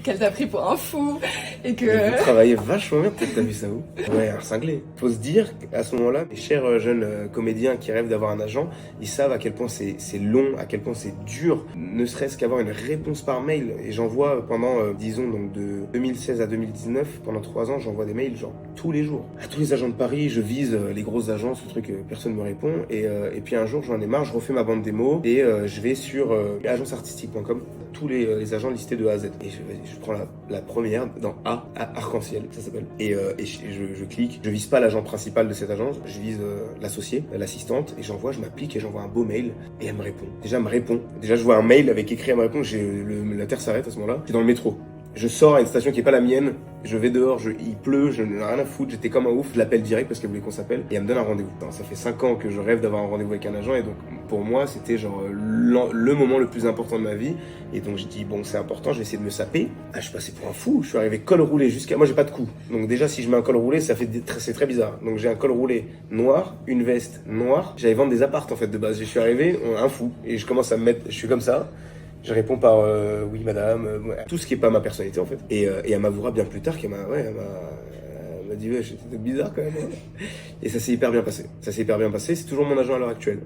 qu'elle t'a pris pour un fou et que... Mais vous travaillez vachement bien, peut-être t'as vu ça où? Ouais, un cinglé. Faut se dire qu'à ce moment-là, les chers jeunes comédiens qui rêvent d'avoir un agent, ils savent à quel point c'est long, à quel point c'est dur, ne serait-ce qu'avoir une réponse par mail. Et j'envoie pendant, disons, donc de 2016 à 2019, pendant 3 ans, j'envoie des mails genre tous les jours. À tous les agents de Paris, je vise les grosses agences, le truc, personne me répond. Et puis un jour, j'en ai marre, je refais ma bande démo et je vais sur agenceartistique.com, tous les agents listés de A à Z. Et je prends la première dans Arc-en-Ciel, ça s'appelle. Et je clique, je vise pas l'agent principal de cette agence, je vise l'associé, l'assistante, et je m'applique et j'envoie un beau mail, et elle me répond. Déjà, elle me répond. Déjà, je vois un mail avec écrit, elle me répond, la terre s'arrête à ce moment-là. Je suis dans le métro. Je sors à une station qui est pas la mienne, je vais dehors, il pleut, je n'ai rien à foutre, j'étais comme un ouf, je l'appelle direct parce qu'elle voulait qu'on s'appelle, et elle me donne un rendez-vous. Alors, ça fait 5 ans que je rêve d'avoir un rendez-vous avec un agent, et donc pour moi c'était genre le moment le plus important de ma vie, et donc je dis bon c'est important, je vais essayer de me saper. Ah, je suis passé pour un fou, je suis arrivé col roulé jusqu'à... Moi j'ai pas de cou, donc déjà si je mets un col roulé c'est très bizarre. Donc j'ai un col roulé noir, une veste noire, j'allais vendre des apparts en fait de base, je suis arrivé un fou, et je commence à me mettre, je suis comme ça. Je réponds par oui madame, tout ce qui est pas ma personnalité en fait. Et elle m'avouera bien plus tard qu'elle m'a dit ouais, j'étais bizarre quand même. Et ça s'est hyper bien passé. Ça s'est hyper bien passé, c'est toujours mon agent à l'heure actuelle.